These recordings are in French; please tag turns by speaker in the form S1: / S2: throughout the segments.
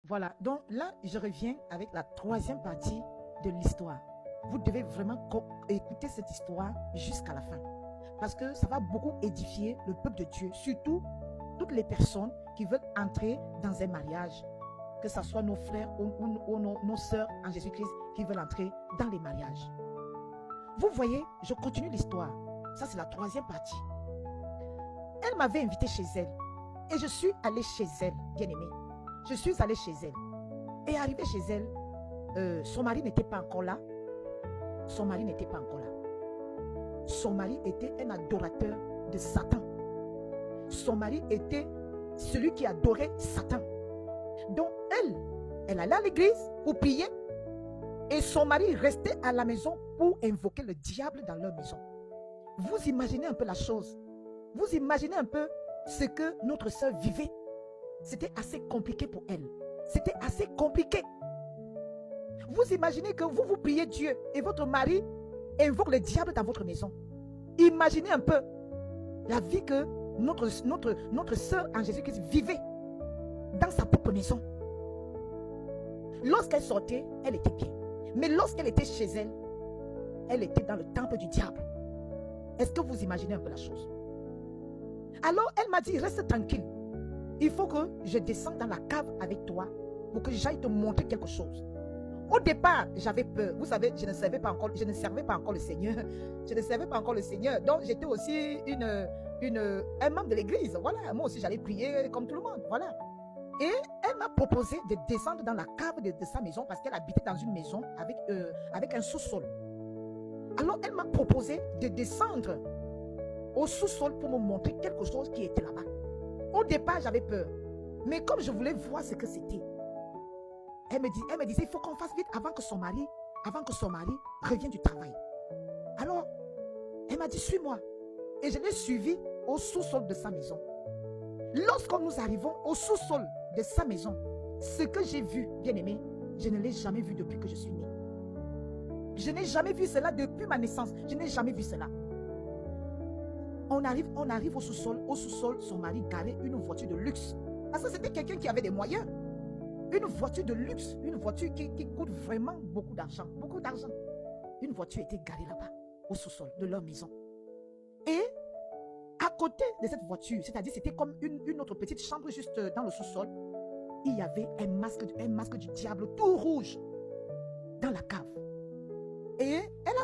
S1: Voilà, donc là, je reviens avec la troisième partie de l'histoire. Vous devez vraiment écouter cette histoire jusqu'à la fin. Parce que ça va beaucoup édifier le peuple de Dieu, surtout toutes les personnes qui veulent entrer dans un mariage, que ce soit nos frères ou nos sœurs en Jésus-Christ qui veulent entrer dans les mariages. Vous voyez, je continue l'histoire. Ça, c'est la troisième partie. Elle m'avait invité chez elle. Et je suis allée chez elle, bien-aimée. Je suis allée chez elle. Et arrivée chez elle, son mari n'était pas encore là. Son mari n'était pas encore là. Son mari était un adorateur de Satan. Son mari était celui qui adorait Satan. Donc elle allait à l'église pour prier. Et son mari restait à la maison pour invoquer le diable dans leur maison. Vous imaginez un peu la chose. Vous imaginez un peu ce que notre sœur vivait. C'était assez compliqué pour elle. C'était assez compliqué. Vous imaginez que vous priez Dieu et votre mari invoque le diable dans votre maison. Imaginez un peu la vie que notre sœur en Jésus-Christ vivait dans sa propre maison. Lorsqu'elle sortait, elle était bien. Mais lorsqu'elle était chez elle, elle était dans le temple du diable. Est-ce que vous imaginez un peu la chose? Alors elle m'a dit, reste tranquille. Il faut que je descende dans la cave avec toi pour que j'aille te montrer quelque chose. Au départ, j'avais peur. Vous savez, je ne servais pas encore le Seigneur. Je ne servais pas encore le Seigneur. Donc, j'étais aussi un membre de l'église. Voilà, moi aussi, j'allais prier comme tout le monde. Voilà. Et elle m'a proposé de descendre dans la cave de sa maison parce qu'elle habitait dans une maison avec un sous-sol. Alors, elle m'a proposé de descendre au sous-sol pour me montrer quelque chose qui était là-bas. Au départ, j'avais peur. Mais comme je voulais voir ce que c'était, elle me disait, il faut qu'on fasse vite avant que son mari revienne du travail. Alors, elle m'a dit, suis-moi. Et je l'ai suivi au sous-sol de sa maison. Lorsque nous arrivons au sous-sol de sa maison, ce que j'ai vu, bien aimé, je ne l'ai jamais vu depuis que je suis née. Je n'ai jamais vu cela depuis ma naissance. Je n'ai jamais vu cela. On arrive au sous-sol. Au sous-sol, son mari garait une voiture de luxe. Parce que c'était quelqu'un qui avait des moyens. Une voiture de luxe, une voiture qui coûte vraiment beaucoup d'argent. Beaucoup d'argent. Une voiture était garée là-bas, au sous-sol de leur maison. Et à côté de cette voiture, c'est-à-dire c'était comme une autre petite chambre juste dans le sous-sol, il y avait un masque du diable tout rouge dans la cave. Et elle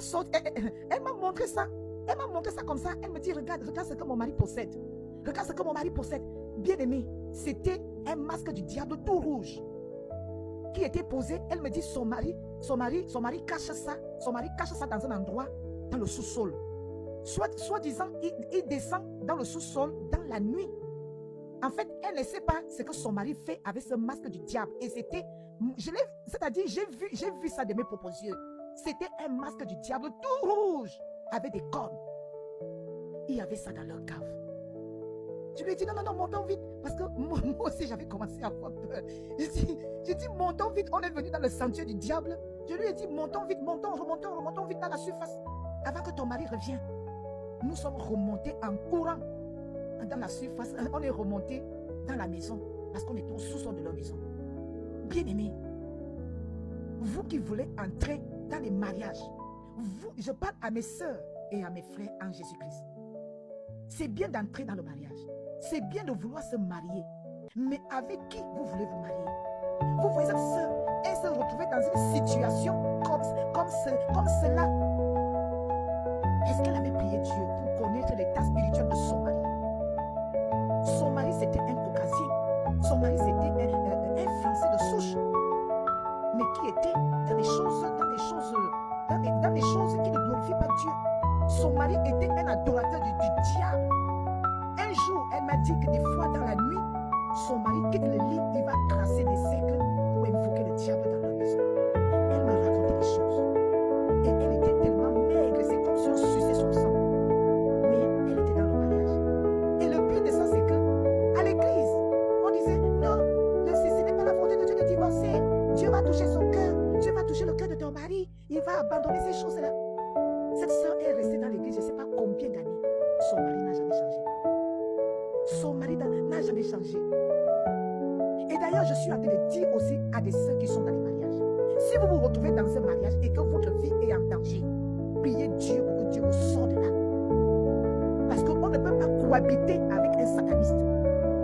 S1: m'a montré ça. Elle m'a montré ça comme ça. Elle me dit, regarde ce que mon mari possède. Regarde ce que mon mari possède. Bien aimé, c'était un masque du diable tout rouge qui était posé. Elle me dit, son mari cache ça. Son mari cache ça dans un endroit, dans le sous-sol. Soi-disant, il descend dans le sous-sol dans la nuit. En fait, elle ne sait pas ce que son mari fait avec ce masque du diable. Et c'est-à-dire, j'ai vu ça de mes propres yeux. C'était un masque du diable tout rouge avec des cornes. Il y avait ça dans leur cave. Je lui ai dit, non, montons vite. Parce que moi aussi, j'avais commencé à avoir peur. J'ai dit, montons vite. On est venu dans le sentier du diable. Je lui ai dit, montons vite, remontons vite dans la surface. Avant que ton mari revienne. Nous sommes remontés en courant dans la surface. On est remontés dans la maison. Parce qu'on était au sous-sol de leur maison. Bien aimé, vous qui voulez entrer dans les mariages, je parle à mes sœurs et à mes frères en Jésus-Christ. C'est bien d'entrer dans le mariage. C'est bien de vouloir se marier. Mais avec qui vous voulez vous marier? Vous voyez cette sœur, elle se retrouvait dans une situation comme cela. Est-ce qu'elle avait prié Dieu pour connaître l'état spirituel de son mari? Son mari, c'était un caucasien. Son mari, c'était un Français de souche. Mais qui était dans des choses qui ne glorifient pas Dieu. Son mari était un adorateur du diable. Un jour, elle m'a dit que des fois dans la nuit, son mari quitte le lit, il va tracer des cercles pour invoquer le diable dans la maison. Elle m'a raconté des choses. Et elle était tellement maigre, c'est comme si on suçait son sang. Mais elle était dans le mariage. Et le pire de ça, c'est que à l'église, on disait, non, ce n'est pas la volonté de Dieu de divorcer. Dieu va toucher son cœur. Dieu va toucher le cœur de ton mari. Il va abandonner ces choses-là. Cette soeur est restée dans l'église, je ne sais pas combien d'années. Son mari n'a jamais changé. Son mari n'a jamais changé. Et d'ailleurs, je suis en train de dire aussi des sœurs qui sont dans les mariages. Si vous vous retrouvez dans un mariage et que votre vie est en danger, priez Dieu pour que Dieu vous sorte de là. Parce qu'on ne peut pas cohabiter avec un sataniste.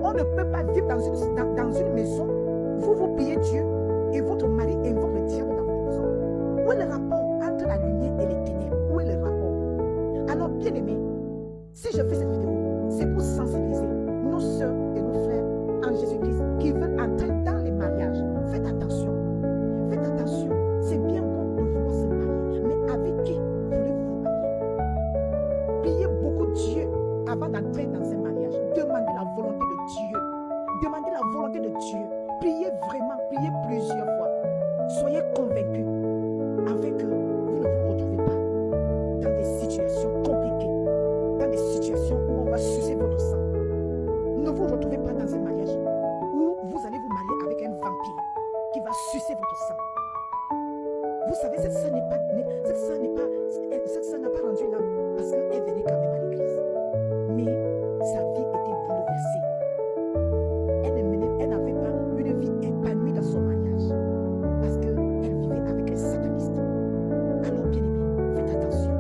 S1: On ne peut pas vivre dans une maison. Vous priez Dieu et votre mari invoque le diable dans votre maison. Où est le rapport entre la lumière et les ténèbres? Où est le rapport? Alors, bien aimé, si je fais cette vidéo, c'est pour sensibiliser nos soeurs et nos frères en Jésus-Christ qui veulent entrer dans les mariages. Faites attention. Faites attention. C'est bien bon de vouloir se marier, mais avec qui voulez-vous vous marier? Priez beaucoup Dieu avant d'entrer dans un mariage. Demandez la volonté de Dieu. Demandez la volonté de Dieu. Priez vraiment, priez plusieurs fois. Soyez convaincus afin que vous ne vous retrouvez pas dans des situations compliquées, dans des situations où on va sucer votre sang. Ne vous retrouvez pas dans un mariage où vous allez vous marier avec un vampire qui va sucer votre sang. Vous savez, cette sœur n'a pas rendu l'âme parce qu'elle venait quand même à l'église. Mais sa vie était bouleversée. Elle n'avait pas une vie épanouie dans son mariage parce qu'elle vivait avec un sataniste. Alors, bien aimé, faites attention.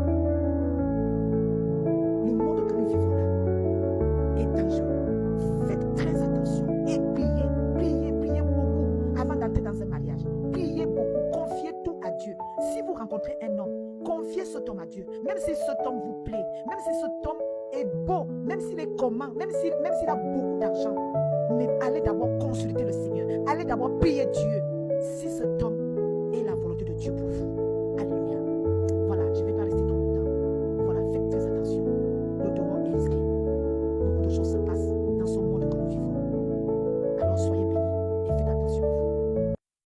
S1: Le monde que nous vivons là est dangereux. Faites très attention et priez beaucoup avant d'entrer dans un mariage. Priez beaucoup, confiez tout à Dieu. Si vous rencontrez un homme, confiez cet homme à Dieu. Même si cet homme vous plaît, même si cet homme est beau, même s'il est comment, même s'il a beaucoup d'argent, mais allez d'abord consulter le Seigneur. Allez d'abord prier Dieu. Si cet homme